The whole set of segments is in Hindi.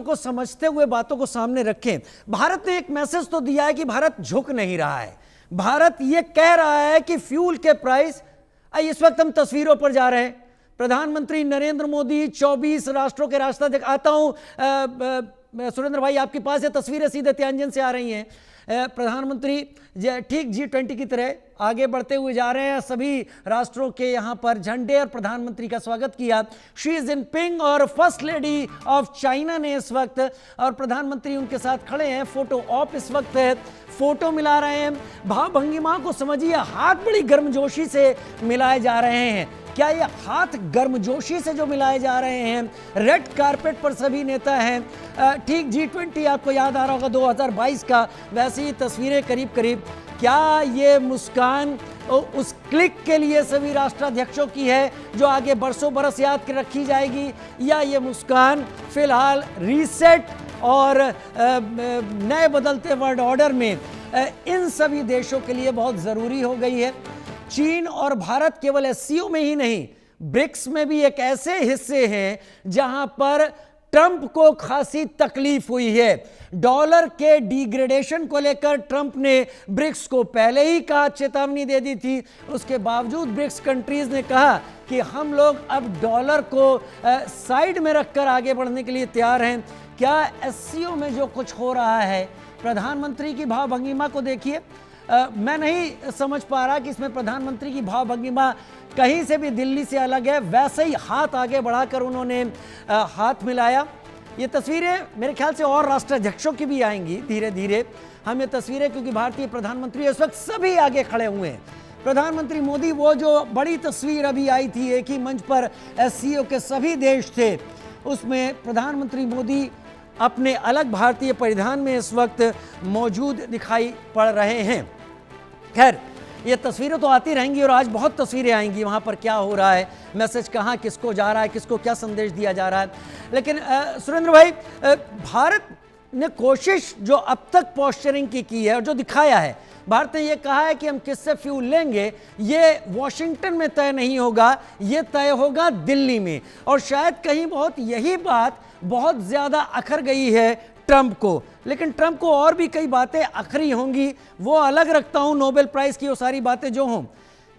को समझते हुए बातों को सामने रखें। भारत ने एक मैसेज तो दिया है कि भारत झुक नहीं रहा है। भारत ये कह रहा है कि फ्यूल के प्राइस, इस वक्त हम तस्वीरों पर जा रहे हैं, प्रधानमंत्री नरेंद्र मोदी 24 राष्ट्रों के राष्ट्राध्यक्ष, आता हूं सुरेंद्र भाई आपके पास, ये तस्वीरें सीधे त्यांजन से आ रही हैं। प्रधानमंत्री ठीक G20 की तरह आगे बढ़ते हुए जा रहे हैं, सभी राष्ट्रों के यहाँ पर झंडे और प्रधानमंत्री का स्वागत किया। शी जिनपिंग और फर्स्ट लेडी ऑफ चाइना ने इस वक्त, और प्रधानमंत्री उनके साथ खड़े हैं, फोटो ऑप इस वक्त है, फोटो मिला रहे हैं। भाव भंगिमा को समझिए, हाथ बड़ी गर्मजोशी से मिलाए जा रहे हैं। क्या ये हाथ गर्मजोशी से जो मिलाए जा रहे हैं, रेड कारपेट पर सभी नेता हैं, ठीक G20 आपको याद आ रहा होगा 2022 का, वैसी ही तस्वीरें करीब करीब। क्या ये मुस्कान उस क्लिक के लिए सभी राष्ट्राध्यक्षों की है जो आगे बरसों बरस याद कर रखी जाएगी, या ये मुस्कान फिलहाल रीसेट और नए बदलते वर्ल्ड ऑर्डर में इन सभी देशों के लिए बहुत ज़रूरी हो गई है? चीन और भारत केवल SCO में ही नहीं, ब्रिक्स में भी एक ऐसे हिस्से हैं जहां पर ट्रंप को खासी तकलीफ हुई है। डॉलर के डिग्रेडेशन को लेकर ट्रंप ने ब्रिक्स को पहले ही कहा, चेतावनी दे दी थी। उसके बावजूद ब्रिक्स कंट्रीज ने कहा कि हम लोग अब डॉलर को साइड में रखकर आगे बढ़ने के लिए तैयार हैं। क्या SCO में जो कुछ हो रहा है, प्रधानमंत्री की भाव भंगिमा को देखिए, मैं नहीं समझ पा रहा कि इसमें प्रधानमंत्री की भाव भंगिमा कहीं से भी दिल्ली से अलग है। वैसे ही हाथ आगे बढ़ाकर उन्होंने हाथ मिलाया। ये तस्वीरें मेरे ख्याल से और राष्ट्राध्यक्षों की भी आएंगी धीरे धीरे। हम ये तस्वीरें, क्योंकि भारतीय प्रधानमंत्री इस वक्त सभी आगे खड़े हुए हैं। प्रधानमंत्री मोदी, वो जो बड़ी तस्वीर अभी आई थी, एक ही मंच पर SCO के सभी देश थे, उसमें प्रधानमंत्री मोदी अपने अलग भारतीय परिधान में इस वक्त मौजूद दिखाई पड़ रहे हैं। खैर, ये तस्वीरें तो आती रहेंगी और आज बहुत तस्वीरें आएंगी वहाँ पर क्या हो रहा है, मैसेज कहाँ किसको जा रहा है, किसको क्या संदेश दिया जा रहा है। लेकिन सुरेंद्र भाई, भारत ने कोशिश जो अब तक पोस्चरिंग की है और जो दिखाया है, भारत ने ये कहा है कि हम किससे फ्यूल लेंगे ये वॉशिंगटन में तय नहीं होगा, ये तय होगा दिल्ली में। और शायद कहीं बहुत यही बात बहुत ज़्यादा अखर गई है ट्रंप को। लेकिन ट्रंप को और भी कई बातें अखरी होंगी, वो अलग रखता हूं, नोबेल प्राइज की वो सारी बातें जो हों।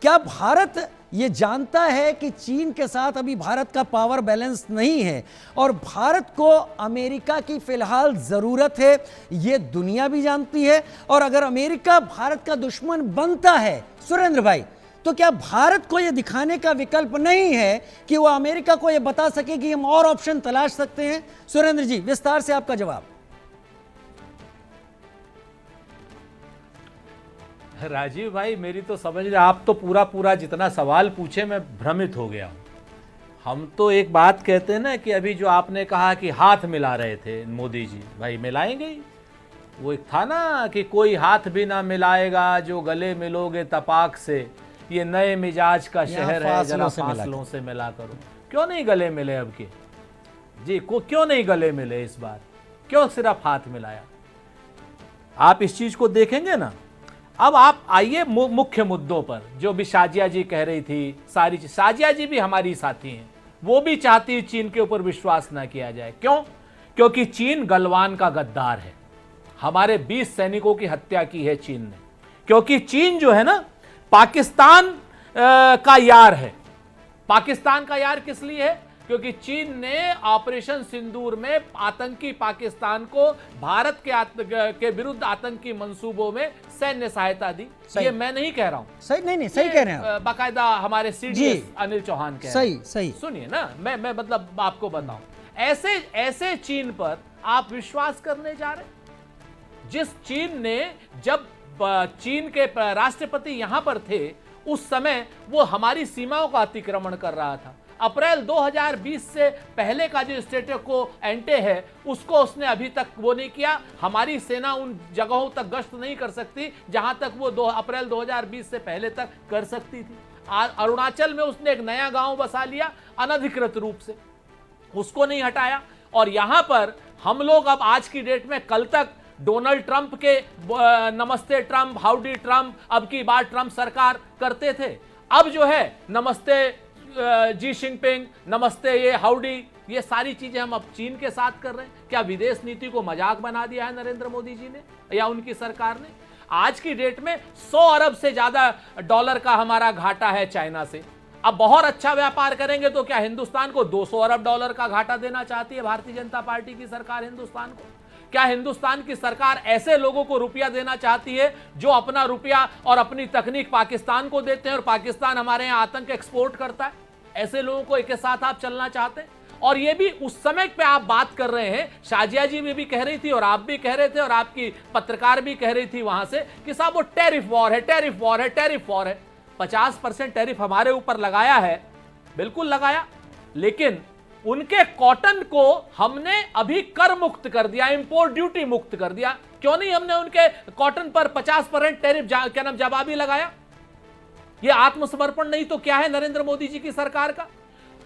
क्या भारत ये जानता है कि चीन के साथ अभी भारत का पावर बैलेंस नहीं है और भारत को अमेरिका की फिलहाल ज़रूरत है? ये दुनिया भी जानती है। और अगर अमेरिका भारत का दुश्मन बनता है सुरेंद्र भाई, तो क्या भारत को यह दिखाने का विकल्प नहीं है कि वह अमेरिका को यह बता सके कि हम और ऑप्शन तलाश सकते हैं? सुरेंद्र जी, विस्तार से आपका जवाब। राजीव भाई, मेरी तो समझ रहे, आप तो पूरा जितना सवाल पूछे मैं भ्रमित हो गया हूं। हम तो एक बात कहते हैं ना कि अभी जो आपने कहा कि हाथ मिला रहे थे मोदी जी, भाई मिलाएंगे ही। वो एक था ना कि कोई हाथ भी ना मिलाएगा जो गले मिलोगे तपाक से, ये नए मिजाज का शहर है, जरा फासलों से मिला करो। क्यों नहीं गले मिले अब के जी को, क्यों नहीं गले मिले इस बार, क्यों सिर्फ हाथ मिलाया? आप इस चीज को देखेंगे ना। अब आप आइए मुख्य मुद्दों पर, जो भी शाजिया जी कह रही थी, सारी चीज, शाजिया जी भी हमारी साथी हैं, वो भी चाहती है चीन के ऊपर विश्वास ना किया जाए। क्यों? क्योंकि चीन गलवान का गद्दार है। हमारे 20 सैनिकों की हत्या की है चीन ने। क्योंकि चीन जो है ना, पाकिस्तान का यार है। पाकिस्तान का यार किस लिए है? क्योंकि चीन ने ऑपरेशन सिंदूर में आतंकी पाकिस्तान को भारत के विरुद्ध आतंकी मंसूबों में सैन्य सहायता दी। ये मैं नहीं कह रहा हूं, सही नहीं सही कह रहे हैं, बाकायदा हमारे CDS अनिल चौहान कह रहे हैं। सही सुनिए ना, मैं मतलब आपको बताऊं, ऐसे चीन पर आप विश्वास करने जा रहे? जिस चीन ने, जब चीन के राष्ट्रपति यहां पर थे, उस समय वो हमारी सीमाओं का अतिक्रमण कर रहा था। अप्रैल 2020 से पहले का जो स्टेटस को एंटे है, उसको उसने अभी तक वो नहीं किया। हमारी सेना उन जगहों तक गश्त नहीं कर सकती जहां तक वो अप्रैल 2020 से पहले तक कर सकती थी। अरुणाचल में उसने एक नया गांव बसा लिया अनधिकृत रूप से, उसको नहीं हटाया। और यहां पर हम लोग अब आज की डेट में, कल तक डोनाल्ड ट्रंप के नमस्ते ट्रंप, हाउडी ट्रंप, अब की बार ट्रंप सरकार करते थे। अब जो है नमस्ते जी जिनपिंग, नमस्ते ये हाउडी ये सारी चीजें हम अब चीन के साथ कर रहे हैं। क्या विदेश नीति को मजाक बना दिया है नरेंद्र मोदी जी ने या उनकी सरकार ने? आज की डेट में 100 अरब से ज्यादा डॉलर का हमारा घाटा है चाइना से। अब बहुत अच्छा व्यापार करेंगे तो क्या हिंदुस्तान को 200 अरब डॉलर का घाटा देना चाहती है भारतीय जनता पार्टी की सरकार हिंदुस्तान को? क्या हिंदुस्तान की सरकार ऐसे लोगों को रुपया देना चाहती है जो अपना रुपया और अपनी तकनीक पाकिस्तान को देते हैं और पाकिस्तान हमारे यहां आतंक एक्सपोर्ट करता है? ऐसे लोगों को एक साथ आप चलना चाहते हैं? और ये भी उस समय पे आप बात कर रहे हैं, शाजिया जी भी कह रही थी और आप भी कह रहे थे और आपकी पत्रकार भी कह रही थी वहां से कि साहब वो टैरिफ वॉर है, टैरिफ वॉर है, टैरिफ वॉर है। 50% टैरिफ हमारे ऊपर लगाया है, बिल्कुल लगाया, लेकिन उनके कॉटन को हमने अभी कर मुक्त कर दिया, इंपोर्ट ड्यूटी मुक्त कर दिया। क्यों नहीं हमने उनके कॉटन पर 50% टैरिफ क्या नाम जवाबी लगाया? यह आत्मसमर्पण नहीं तो क्या है नरेंद्र मोदी जी की सरकार का?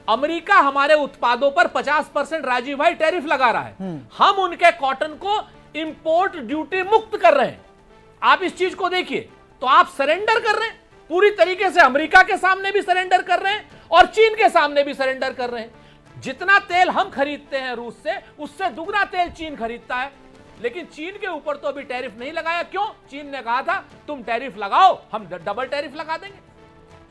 अमेरिका हमारे उत्पादों पर 50% राजीव भाई टैरिफ लगा रहा है, हम उनके कॉटन को इंपोर्ट ड्यूटी मुक्त कर रहे हैं। आप इस चीज को देखिए, तो आप सरेंडर कर रहे हैं पूरी तरीके से, अमेरिका के सामने भी सरेंडर कर रहे हैं और चीन के सामने भी सरेंडर कर रहे हैं। जितना तेल हम खरीदते हैं रूस से, उससे दुगना तेल चीन खरीदता है, लेकिन चीन के ऊपर तो अभी टैरिफ नहीं लगाया। क्यों? चीन ने कहा था तुम टैरिफ लगाओ, हम डबल टैरिफ लगा देंगे।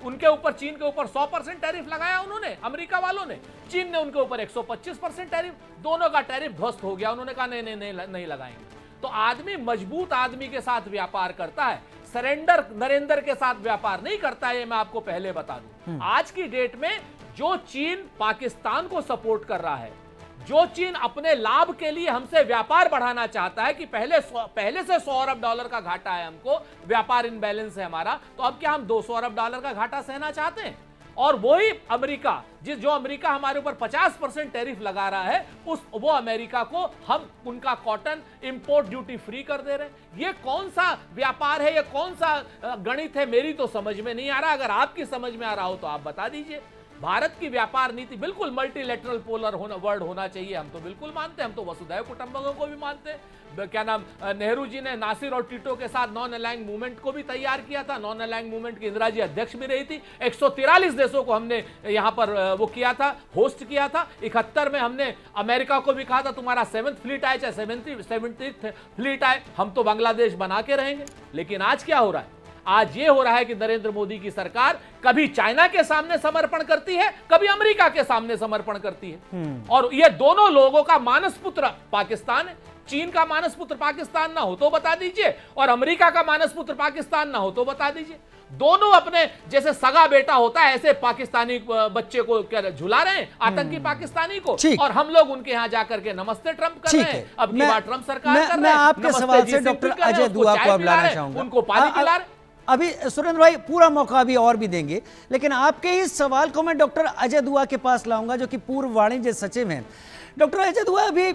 उनके ऊपर, चीन के ऊपर 100% टैरिफ लगाया उन्होंने, अमेरिका वालों ने। चीन ने उनके ऊपर 125% टैरिफ, दोनों का टैरिफ ध्वस्त हो गया। उन्होंने कहा नहीं नहीं नहीं, नहीं लगाएंगे। तो आदमी मजबूत आदमी के साथ व्यापार करता है, सरेंडर नरेंद्र के साथ व्यापार नहीं करता है। ये मैं आपको पहले बता दूं। आज की डेट में जो चीन पाकिस्तान को सपोर्ट कर रहा है, जो चीन अपने लाभ के लिए हमसे व्यापार बढ़ाना चाहता है कि पहले से 100 अरब डॉलर का घाटा है हमको, व्यापार इनबैलेंस है हमारा, तो अब क्या हम 200 अरब डॉलर का घाटा सहना चाहते हैं? और वही अमेरिका, जो अमेरिका हमारे ऊपर 50% टैरिफ लगा रहा है, वो अमेरिका को हम उनका कॉटन इंपोर्ट ड्यूटी फ्री कर दे रहे हैं। ये कौन सा व्यापार है, ये कौन सा गणित है? मेरी तो समझ में नहीं आ रहा। अगर आपकी समझ में आ रहा हो तो आप बता दीजिए। भारत की व्यापार नीति बिल्कुल मल्टीलेटरल पोलर वर्ल्ड होना चाहिए, हम तो बिल्कुल मानते हैं। हम तो वसुधैव कुटुंबकम को भी मानते हैं। क्या नाम, नेहरू जी ने नासिर और टीटो के साथ नॉन अलाइंग मूवमेंट को भी तैयार किया था। नॉन अलाइंग मूवमेंट की इंदिरा जी अध्यक्ष भी रही थी। 143 देशों को हमने यहां पर वो किया था, होस्ट किया था। 71 में हमने अमेरिका को भी कहा था तुम्हारा 7th फ्लीट आए, चाहे 70th फ्लीट आए, हम तो बांग्लादेश बना के रहेंगे। लेकिन आज क्या हो रहा है? आज ये हो रहा है कि नरेंद्र मोदी की सरकार कभी चाइना के सामने समर्पण करती है, कभी अमेरिका के सामने समर्पण करती है। और ये दोनों लोगों का मानस पुत्र पाकिस्तान है। चीन का मानस पुत्र पाकिस्तान ना हो तो बता दीजिए, और अमेरिका का मानस पुत्र पाकिस्तान ना हो तो बता दीजिए। दोनों अपने जैसे सगा बेटा होता है ऐसे पाकिस्तानी बच्चे को क्या झुला रहे हैं, आतंकी पाकिस्तानी को, और हम लोग उनके यहाँ जाकर के नमस्ते ट्रंप कर रहे हैं। अब की बार ट्रंप सरकार कर रहे हैं। मैं आपके सवाल से डॉक्टर अजय दुआ को अब लाना चाहूंगा, उनको पानी पिला रहे। अभी सुरेंद्र भाई पूरा मौका अभी और भी देंगे, लेकिन आपके इस सवाल को मैं डॉक्टर अजय दुआ के पास लाऊंगा जो कि पूर्व वाणिज्य सचिव हैं। डॉक्टर अजय दुआ, अभी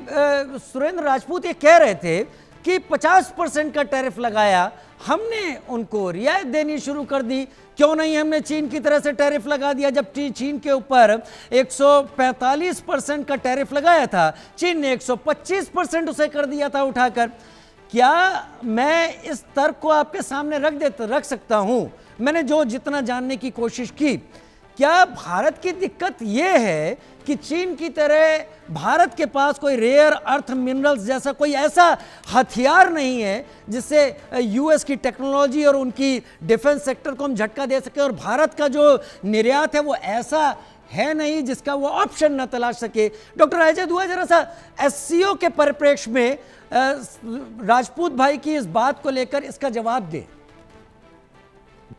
सुरेंद्र राजपूत ये कह रहे थे कि 50% का टैरिफ लगाया, हमने उनको रियायत देनी शुरू कर दी। क्यों नहीं हमने चीन की तरह से टैरिफ लगा दिया? जब चीन के ऊपर 145% का टैरिफ लगाया था, चीन ने 125% उसे कर दिया था उठाकर। क्या मैं इस तर्क को आपके सामने रख सकता हूं? मैंने जितना जानने की कोशिश की, क्या भारत की दिक्कत यह है कि चीन की तरह भारत के पास कोई रेयर अर्थ मिनरल्स जैसा कोई ऐसा हथियार नहीं है जिससे यूएस की टेक्नोलॉजी और उनकी डिफेंस सेक्टर को हम झटका दे सके, और भारत का जो निर्यात है वो ऐसा है नहीं जिसका वो ऑप्शन न तलाश सके? डॉक्टर अजय दुआ, जरा सा एससीओ के परिप्रेक्ष्य में राजपूत भाई की इस बात को लेकर इसका जवाब दे।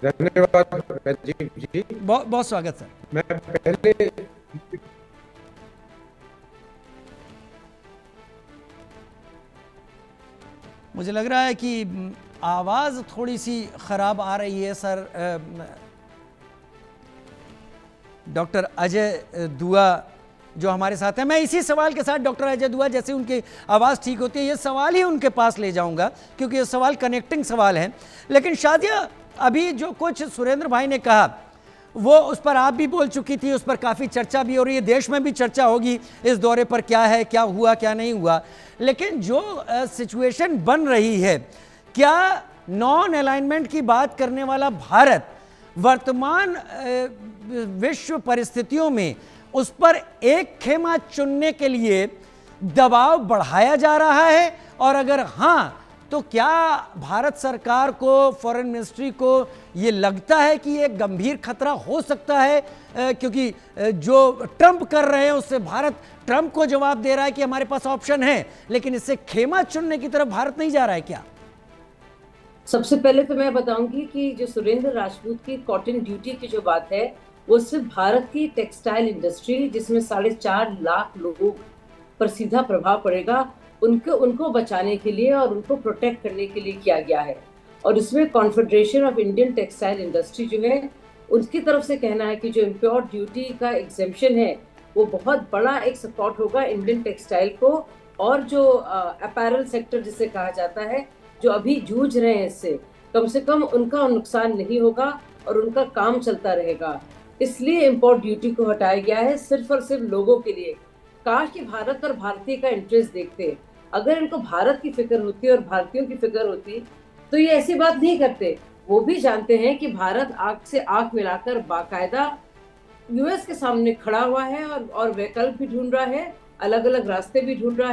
धन्यवाद राजीव जी, बहुत स्वागत सर। मैं पहले मुझे लग रहा है कि आवाज थोड़ी सी खराब आ रही है सर। डॉक्टर अजय दुआ जो हमारे साथ हैं, मैं इसी सवाल के साथ डॉक्टर अजय दुआ, जैसे उनकी आवाज़ ठीक होती है, ये सवाल ही उनके पास ले जाऊंगा क्योंकि ये सवाल कनेक्टिंग सवाल है। लेकिन शादिया, अभी जो कुछ सुरेंद्र भाई ने कहा वो उस पर आप भी बोल चुकी थी, उस पर काफ़ी चर्चा भी हो रही है, देश में भी चर्चा होगी इस दौरे पर, क्या है, क्या हुआ, क्या नहीं हुआ। लेकिन जो सिचुएशन बन रही है, क्या नॉन अलाइनमेंट की बात करने वाला भारत वर्तमान विश्व परिस्थितियों में उस पर एक खेमा चुनने के लिए दबाव बढ़ाया जा रहा है? और अगर हां, तो क्या भारत सरकार को, फॉरेन मिनिस्ट्री को ये लगता है कि ये गंभीर खतरा हो सकता है? क्योंकि जो ट्रंप कर रहे हैं उससे भारत ट्रंप को जवाब दे रहा है कि हमारे पास ऑप्शन है, लेकिन इससे खेमा चुनने की तरफ भारत नहीं जा रहा है क्या? सबसे पहले तो मैं बताऊंगी कि जो सुरेंद्र राजपूत की कॉटन ड्यूटी की जो बात है, वो सिर्फ भारत की टेक्सटाइल इंडस्ट्री, जिसमें 4.5 लाख लोगों पर सीधा प्रभाव पड़ेगा, उनको बचाने के लिए और उनको प्रोटेक्ट करने के लिए किया गया है। और इसमें confederation of Indian textile industry जो है, उनकी तरफ से कहना है कि जो इम्पोर्ट ड्यूटी का एग्जेम्पशन है वो बहुत बड़ा एक सपोर्ट होगा इंडियन टेक्सटाइल को, और जो अपैरल सेक्टर जिसे कहा जाता है, जो अभी जूझ रहे हैं इससे, कम से कम उनका नुकसान नहीं होगा और उनका काम चलता रहेगा। इसलिए इम्पोर्ट ड्यूटी को हटाया गया है, सिर्फ और सिर्फ लोगों के लिए। काश कि भारत और भारतीय का इंटरेस्ट देखते। अगर इनको भारत की फिक्र होती और भारतीयों की फिक्र होती तो ये ऐसी बात नहीं करते। वो भी जानते हैं कि भारत आंख से आंख मिलाकर बाकायदा यूएस के सामने खड़ा हुआ है और विकल्प भी ढूंढ रहा है, अलग अलग रास्ते भी ढूंढ रहा है।